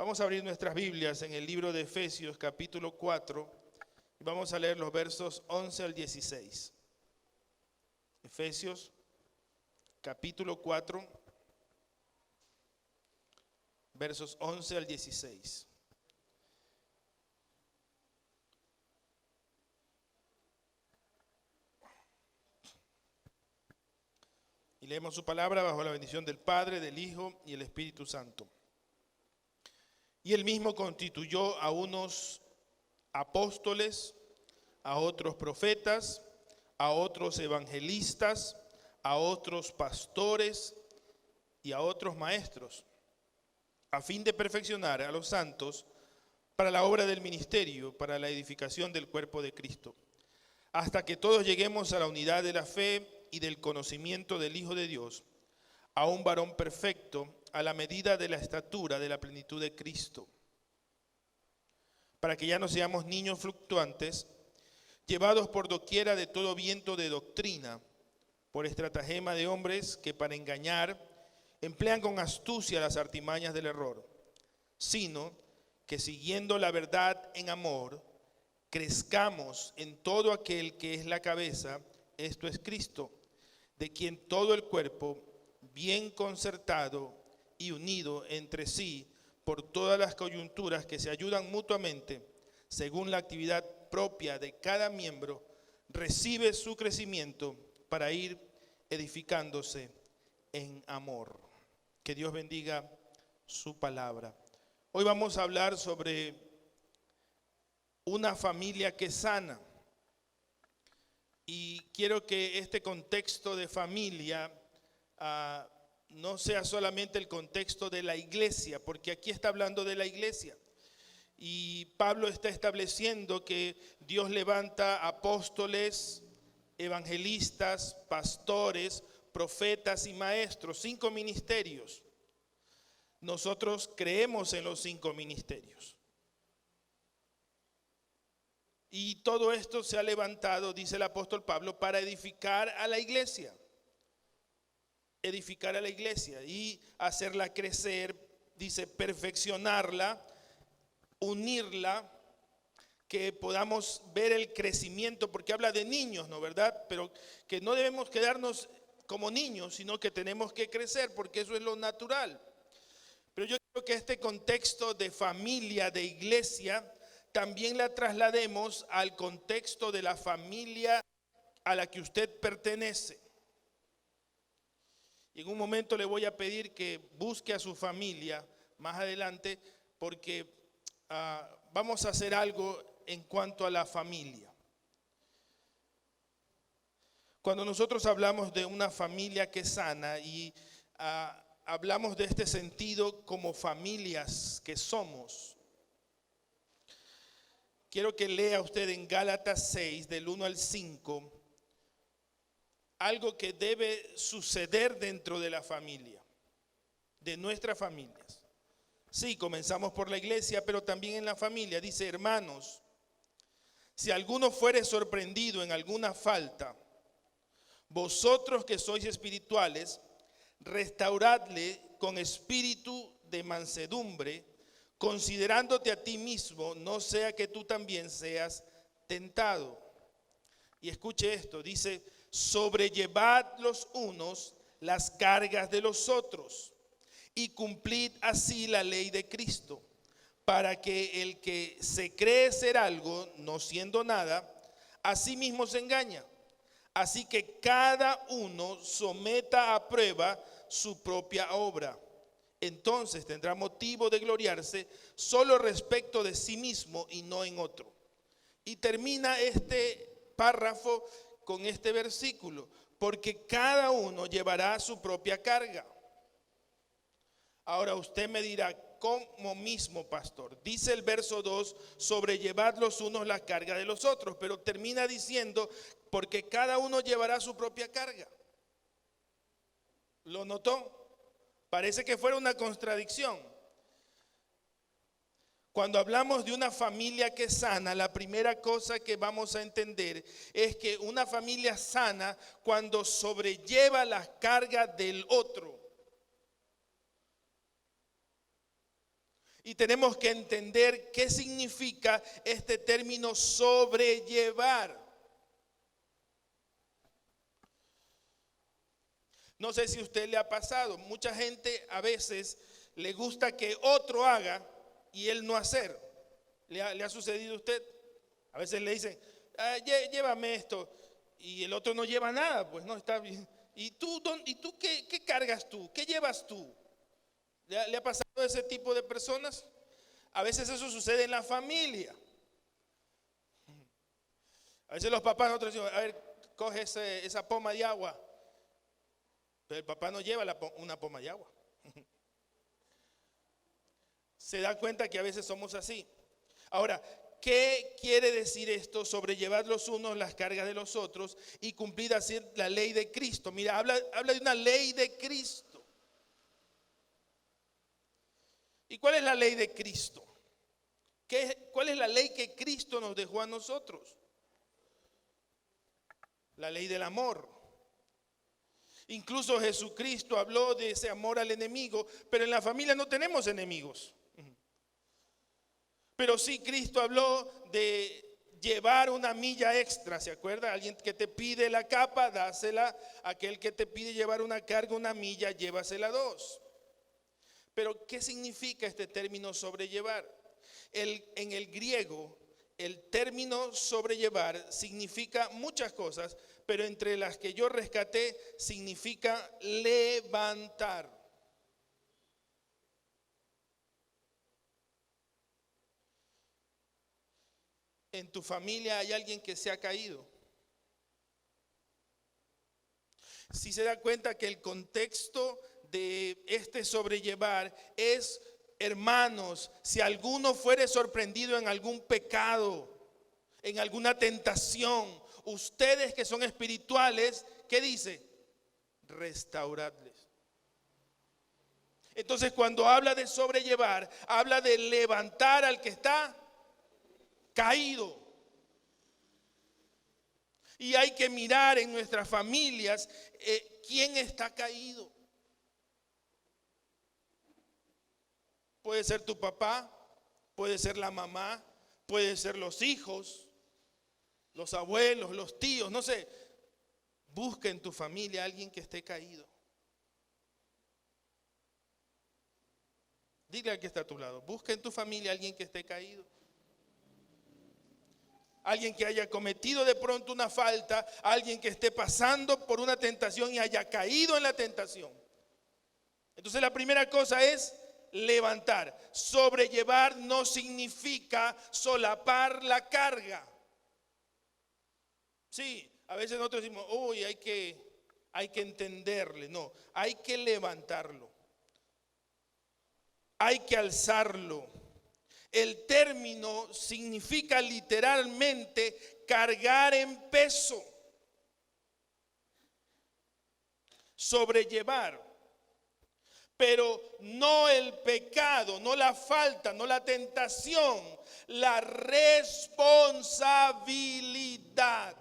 Vamos a abrir nuestras Biblias en el libro de Efesios capítulo 4 y vamos a leer los versos 11 al 16. Efesios capítulo 4, versos 11 al 16. Y leemos su palabra bajo la bendición del Padre, del Hijo y el Espíritu Santo. Y él mismo constituyó a unos apóstoles, a otros profetas, a otros evangelistas, a otros pastores y a otros maestros, a fin de perfeccionar a los santos para la obra del ministerio, para la edificación del cuerpo de Cristo, hasta que todos lleguemos a la unidad de la fe y del conocimiento del Hijo de Dios, a un varón perfecto, a la medida de la estatura de la plenitud de Cristo, para que ya no seamos niños fluctuantes, llevados por doquiera de todo viento de doctrina, por estratagema de hombres que para engañar emplean con astucia las artimañas del error, sino que siguiendo la verdad en amor, crezcamos en todo aquel que es la cabeza, esto es Cristo, de quien todo el cuerpo, bien concertado y unido entre sí por todas las coyunturas que se ayudan mutuamente, según la actividad propia de cada miembro, recibe su crecimiento para ir edificándose en amor. Que Dios bendiga su palabra. Hoy vamos a hablar sobre una familia que sana. Y quiero que este contexto de familia no sea solamente el contexto de la iglesia, porque aquí está hablando de la iglesia. Y Pablo está estableciendo que Dios levanta apóstoles, evangelistas, pastores, profetas y maestros, 5 ministerios. Nosotros creemos en los 5 ministerios. Y todo esto se ha levantado, dice el apóstol Pablo, para edificar a la iglesia. Edificar a la iglesia y hacerla crecer, dice, perfeccionarla, unirla, que podamos ver el crecimiento, porque habla de niños, ¿no verdad? Pero que no debemos quedarnos como niños, sino que tenemos que crecer, porque eso es lo natural. Pero yo creo que este contexto de familia, de iglesia, también la traslademos al contexto de la familia a la que usted pertenece. Y en un momento le voy a pedir que busque a su familia más adelante, porque vamos a hacer algo en cuanto a la familia. Cuando nosotros hablamos de una familia que sana y hablamos de este sentido como familias que somos, quiero que lea usted en Gálatas 6, del 1 al 5, algo que debe suceder dentro de la familia, de nuestras familias. Sí, comenzamos por la iglesia, pero también en la familia. Dice: hermanos, si alguno fuere sorprendido en alguna falta, vosotros que sois espirituales, restauradle con espíritu de mansedumbre, considerándote a ti mismo, no sea que tú también seas tentado. Y escuche esto, dice: sobrellevad los unos las cargas de los otros y cumplid así la ley de Cristo, para que el que se cree ser algo, no siendo nada, a sí mismo se engaña. Así que cada uno someta a prueba su propia obra. Entonces tendrá motivo de gloriarse solo respecto de sí mismo y no en otro. Y termina este párrafo con este versículo: porque cada uno llevará su propia carga. Ahora usted me dirá: ¿cómo mismo, pastor? Dice el verso 2, sobrellevad los unos la carga de los otros, pero termina diciendo: porque cada uno llevará su propia carga. ¿Lo notó? Parece que fuera una contradicción. Cuando hablamos de una familia que sana, la primera cosa que vamos a entender es que una familia sana cuando sobrelleva las cargas del otro. Y tenemos que entender qué significa este término sobrellevar. No sé si a usted le ha pasado, mucha gente a veces le gusta que otro haga y él no hacer. ¿Le ha sucedido a usted? A veces le dicen, llévame esto, y el otro no lleva nada, pues no, está bien. ¿Y tú qué cargas tú? ¿Qué llevas tú? ¿Le ha pasado a ese tipo de personas? A veces eso sucede en la familia. A veces los papás nosotros decimos, a ver, coge esa poma de agua. Pero el papá no lleva una poma de agua. Se da cuenta que a veces somos así. Ahora, ¿qué quiere decir esto? Sobrellevar los unos las cargas de los otros y cumplir así la ley de Cristo. Mira, habla de una ley de Cristo. ¿Y cuál es la ley de Cristo? ¿Cuál es la ley que Cristo nos dejó a nosotros? La ley del amor. Incluso Jesucristo habló de ese amor al enemigo, pero en la familia no tenemos enemigos. Pero sí Cristo habló de llevar una milla extra, ¿se acuerda? Alguien que te pide la capa, dásela. Aquel que te pide llevar una carga, una milla, llévasela dos. Pero ¿qué significa este término sobrellevar? En el griego, el término sobrellevar significa muchas cosas, pero entre las que yo rescaté significa levantar. En tu familia hay alguien que se ha caído. Si se da cuenta que el contexto de este sobrellevar es, hermanos, si alguno fuere sorprendido en algún pecado, en alguna tentación, ustedes que son espirituales, ¿qué dice? Restauradles. Entonces, cuando habla de sobrellevar, habla de levantar al que está caído. Y hay que mirar en nuestras familias quién está caído. Puede ser tu papá, puede ser la mamá, puede ser los hijos, los abuelos, los tíos, no sé. Busca en tu familia a alguien que esté caído. Dile al que está a tu lado, busca en tu familia a alguien que esté caído. Alguien que haya cometido de pronto una falta, alguien que esté pasando por una tentación y haya caído en la tentación. Entonces la primera cosa es levantar. Sobrellevar no significa solapar la carga. Sí, a veces nosotros decimos, uy, hay que entenderle. No, hay que levantarlo. Hay que alzarlo. El término significa literalmente cargar en peso, sobrellevar, pero no el pecado, no la falta, no la tentación, la responsabilidad.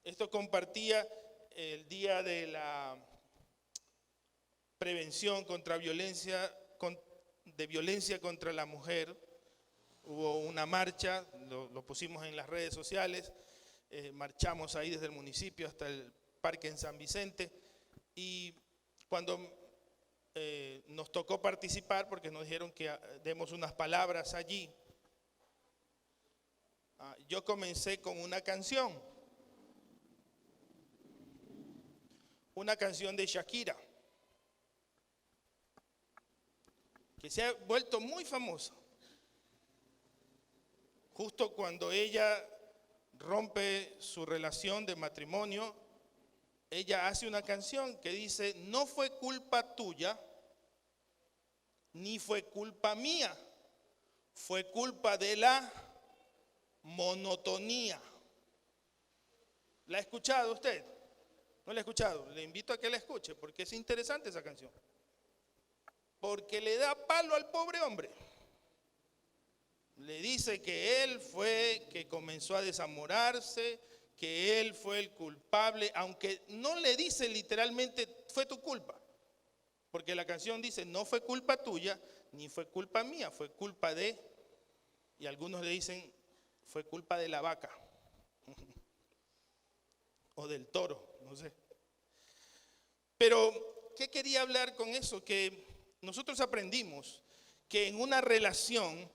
Esto compartía el día de la prevención contra violencia contra la mujer. Hubo una marcha, lo pusimos en las redes sociales, marchamos ahí desde el municipio hasta el parque en San Vicente, y cuando nos tocó participar, porque nos dijeron que demos unas palabras allí, yo comencé con una canción de Shakira, que se ha vuelto muy famosa. Justo cuando ella rompe su relación de matrimonio, ella hace una canción que dice, no fue culpa tuya, ni fue culpa mía, fue culpa de la monotonía. ¿La ha escuchado usted? ¿No la ha escuchado? Le invito a que la escuche porque es interesante esa canción. Porque le da palo al pobre hombre. Le dice que él fue que comenzó a desamorarse, que él fue el culpable, aunque no le dice literalmente fue tu culpa. Porque la canción dice, no fue culpa tuya, ni fue culpa mía, fue culpa de, y algunos le dicen, fue culpa de la vaca, o del toro, no sé. Pero, ¿qué quería hablar con eso? Que nosotros aprendimos que en una relación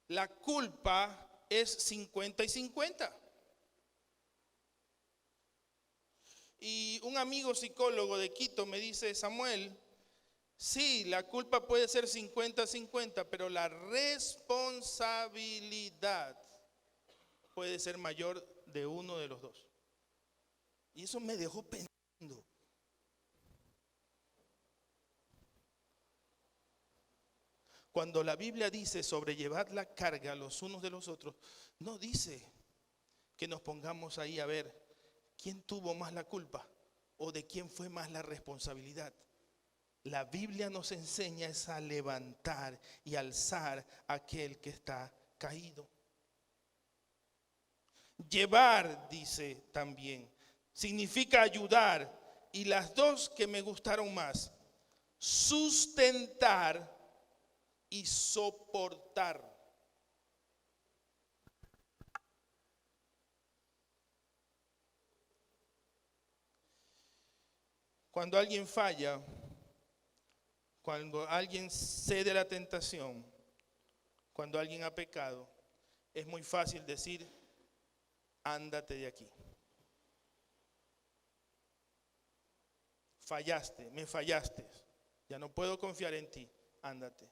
la culpa es 50 y 50. Y un amigo psicólogo de Quito me dice, Samuel, sí, la culpa puede ser 50-50, pero la responsabilidad puede ser mayor de uno de los dos. Y eso me dejó pensando. Cuando la Biblia dice sobrellevar la carga los unos de los otros, no dice que nos pongamos ahí a ver quién tuvo más la culpa o de quién fue más la responsabilidad. La Biblia nos enseña es a levantar y alzar a aquel que está caído. Llevar, dice también, significa ayudar. Y las dos que me gustaron más, sustentar y soportar. Cuando alguien falla, cuando alguien cede a la tentación, cuando alguien ha pecado, es muy fácil decir, ándate de aquí. Fallaste, me fallaste, ya no puedo confiar en ti, ándate.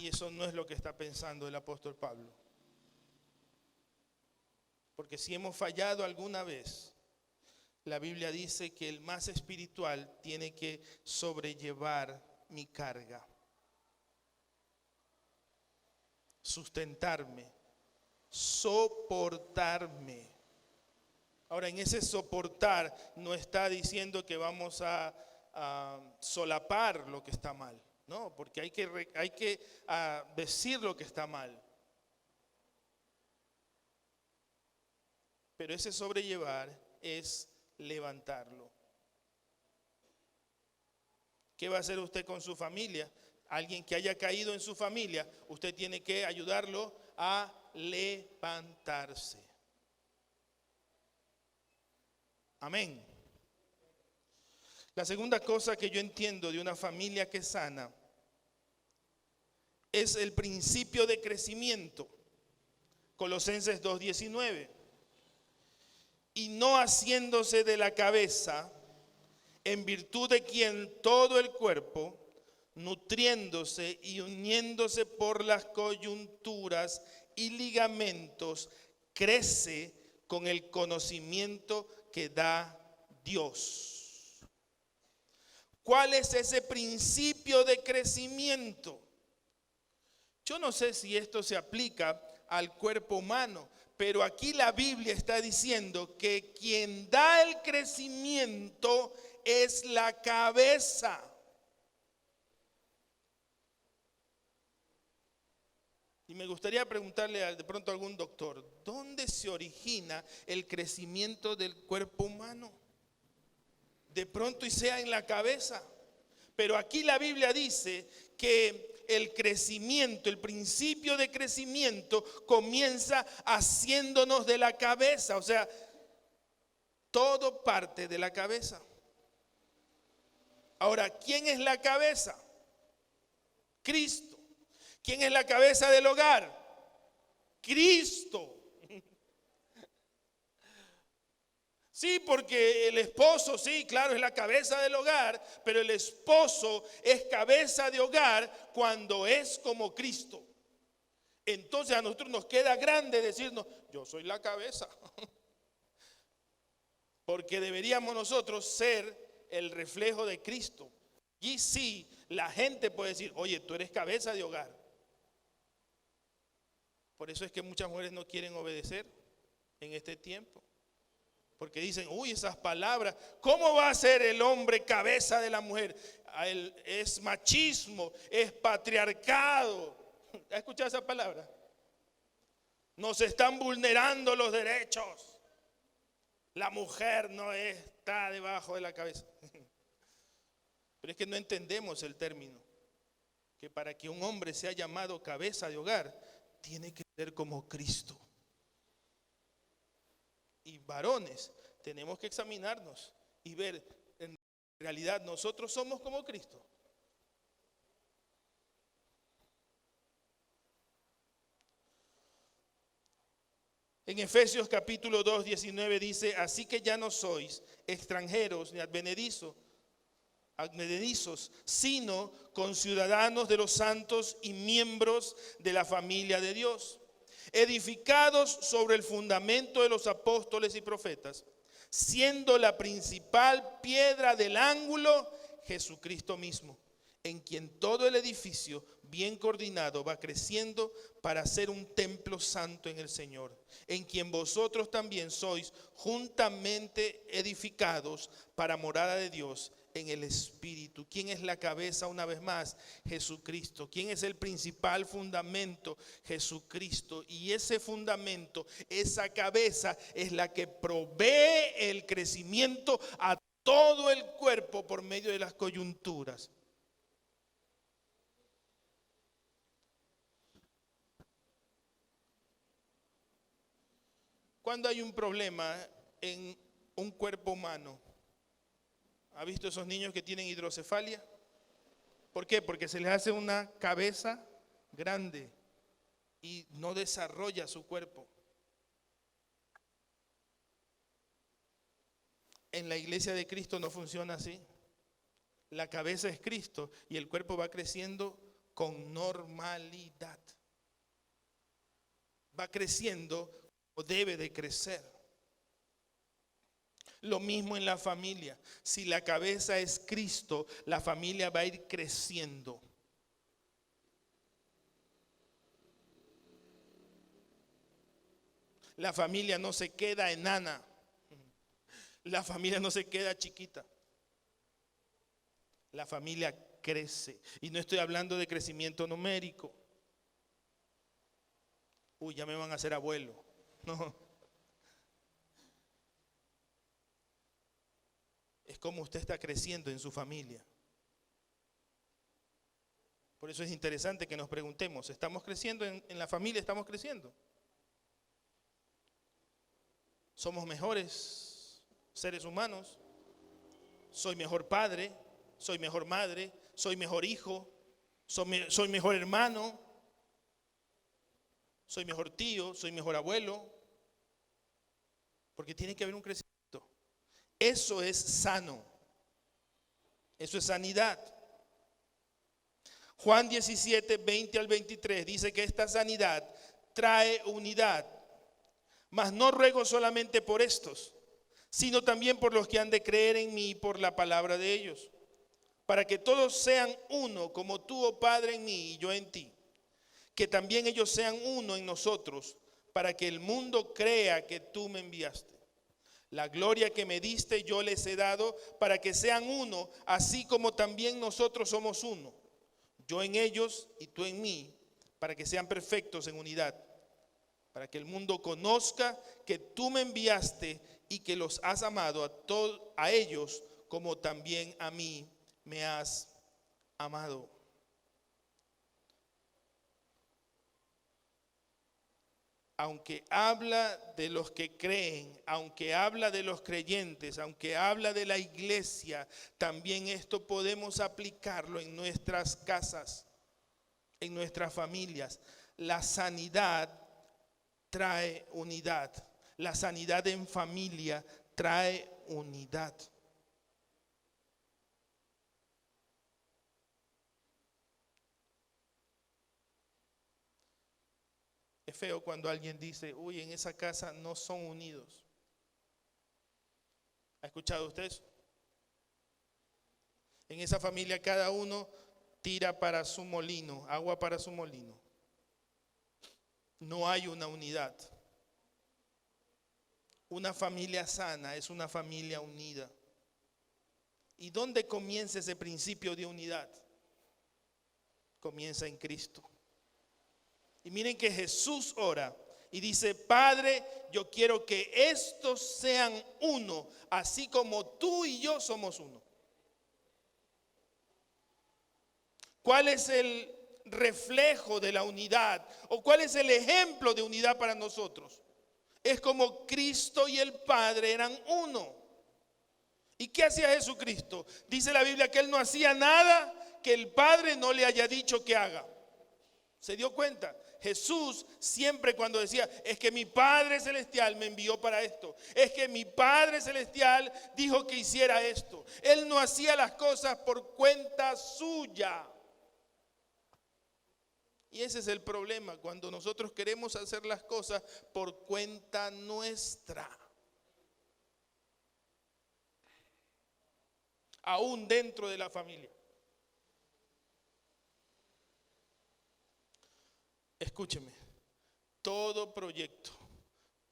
Y eso no es lo que está pensando el apóstol Pablo. Porque si hemos fallado alguna vez, la Biblia dice que el más espiritual tiene que sobrellevar mi carga, sustentarme, soportarme. Ahora, en ese soportar no está diciendo que vamos a solapar lo que está mal. No, porque hay que decir lo que está mal. Pero ese sobrellevar es levantarlo. ¿Qué va a hacer usted con su familia? Alguien que haya caído en su familia, usted tiene que ayudarlo a levantarse. Amén. La segunda cosa que yo entiendo de una familia que es sana es el principio de crecimiento. Colosenses 2:19. Y no haciéndose de la cabeza, en virtud de quien todo el cuerpo, nutriéndose y uniéndose por las coyunturas y ligamentos, crece con el conocimiento que da Dios. ¿Cuál es ese principio de crecimiento? Yo no sé si esto se aplica al cuerpo humano, pero aquí la Biblia está diciendo que quien da el crecimiento es la cabeza. Y me gustaría preguntarle de pronto a algún doctor, ¿dónde se origina el crecimiento del cuerpo humano? De pronto y sea en la cabeza. Pero aquí la Biblia dice que el crecimiento, el principio de crecimiento comienza haciéndonos de la cabeza. O sea, todo parte de la cabeza. Ahora, ¿quién es la cabeza? Cristo. ¿Quién es la cabeza del hogar? Cristo. Sí, porque el esposo, sí, claro, es la cabeza del hogar, pero el esposo es cabeza de hogar cuando es como Cristo. Entonces a nosotros nos queda grande decirnos, yo soy la cabeza. Porque deberíamos nosotros ser el reflejo de Cristo. Y sí, la gente puede decir, oye, tú eres cabeza de hogar. Por eso es que muchas mujeres no quieren obedecer en este tiempo. Porque dicen, uy, esas palabras, ¿cómo va a ser el hombre cabeza de la mujer? Es machismo, es patriarcado. ¿Ha escuchado esa palabra? Nos están vulnerando los derechos. La mujer no está debajo de la cabeza. Pero es que no entendemos el término. Que para que un hombre sea llamado cabeza de hogar, tiene que ser como Cristo. Y varones, tenemos que examinarnos y ver, en realidad nosotros somos como Cristo. En Efesios capítulo 2, 19 dice, así que ya no sois extranjeros ni advenedizos, sino conciudadanos de los santos y miembros de la familia de Dios, edificados sobre el fundamento de los apóstoles y profetas, siendo la principal piedra del ángulo Jesucristo mismo, en quien todo el edificio bien coordinado va creciendo para ser un templo santo en el Señor, en quien vosotros también sois juntamente edificados para morada de Dios en el Espíritu. ¿Quién es la cabeza una vez más? Jesucristo. ¿Quién es el principal fundamento? Jesucristo. Y ese fundamento, esa cabeza es la que provee el crecimiento a todo el cuerpo por medio de las coyunturas. Cuando hay un problema en un cuerpo humano, ¿ha visto esos niños que tienen hidrocefalia? ¿Por qué? Porque se les hace una cabeza grande y no desarrolla su cuerpo. En la iglesia de Cristo no funciona así. La cabeza es Cristo y el cuerpo va creciendo con normalidad. Va creciendo o debe de crecer. Lo mismo en la familia. Si la cabeza es Cristo, la familia va a ir creciendo. La familia no se queda enana. La familia no se queda chiquita. La familia crece. Y no estoy hablando de crecimiento numérico. Uy, ya me van a hacer abuelo. No. Es como usted está creciendo en su familia. Por eso es interesante que nos preguntemos, ¿estamos creciendo en la familia? ¿Estamos creciendo? ¿Somos mejores seres humanos? ¿Soy mejor padre? ¿Soy mejor madre? ¿Soy mejor hijo? ¿Soy mejor hermano? ¿Soy mejor tío? ¿Soy mejor abuelo? Porque tiene que haber un crecimiento. Eso es sano. Eso es sanidad. Juan 17, 20 al 23 dice que esta sanidad trae unidad. Mas no ruego solamente por estos, sino también por los que han de creer en mí por la palabra de ellos, para que todos sean uno, como tú, oh Padre, en mí y yo en ti. Que también ellos sean uno en nosotros, para que el mundo crea que tú me enviaste. La gloria que me diste yo les he dado, para que sean uno, así como también nosotros somos uno. Yo en ellos y tú en mí, para que sean perfectos en unidad. Para que el mundo conozca que tú me enviaste y que los has amado a ellos como también a mí me has amado. Aunque habla de los que creen, aunque habla de los creyentes, aunque habla de la iglesia, también esto podemos aplicarlo en nuestras casas, en nuestras familias. La sanidad trae unidad. La sanidad en familia trae unidad. Es feo cuando alguien dice, uy, en esa casa no son unidos. ¿Ha escuchado usted eso? En esa familia cada uno tira para su molino, agua para su molino. No hay una unidad. Una familia sana es una familia unida. ¿Y dónde comienza ese principio de unidad? Comienza en Cristo. Y miren que Jesús ora Y dice, Padre, yo quiero que estos sean uno, así como tú y yo somos uno. ¿Cuál es el reflejo de la unidad? ¿O cuál es el ejemplo de unidad para nosotros? Es como Cristo y el Padre eran uno. ¿Y qué hacía Jesucristo? Dice la Biblia que Él no hacía nada que el Padre no le haya dicho que haga. ¿Se dio cuenta? Jesús siempre cuando decía, es que mi Padre Celestial me envió para esto, es que mi Padre Celestial dijo que hiciera esto. Él no hacía las cosas por cuenta suya. Y ese es el problema, cuando nosotros queremos hacer las cosas por cuenta nuestra. Aún dentro de la familia. Escúcheme, todo proyecto,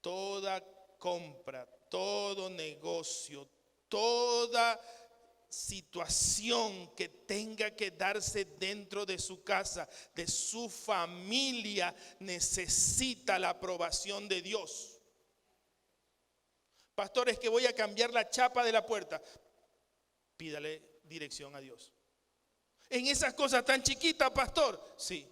toda compra, todo negocio, toda situación que tenga que darse dentro de su casa, de su familia, necesita la aprobación de Dios. Pastor, es que voy a cambiar la chapa de la puerta. Pídale dirección a Dios. En esas cosas tan chiquitas, pastor, sí.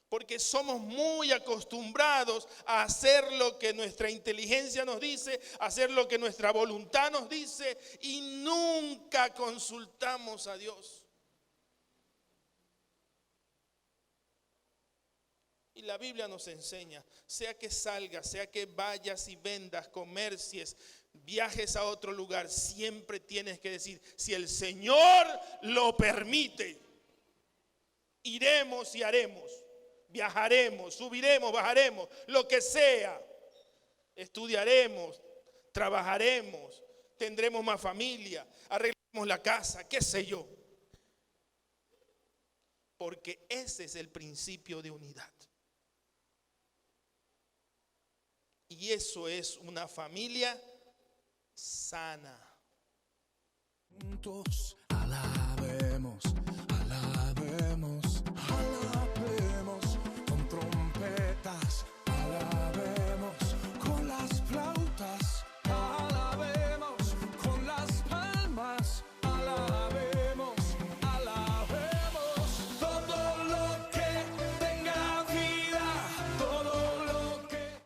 Porque somos muy acostumbrados a hacer lo que nuestra inteligencia nos dice, a hacer lo que nuestra voluntad nos dice y nunca consultamos a Dios. Y la Biblia nos enseña, sea que salgas, sea que vayas y vendas, comercies, viajes a otro lugar, siempre tienes que decir, si el Señor lo permite, iremos y haremos. Viajaremos, subiremos, bajaremos, lo que sea. Estudiaremos, trabajaremos, tendremos más familia, arreglaremos la casa, qué sé yo. Porque ese es el principio de unidad. Y eso es una familia sana. Juntos alabemos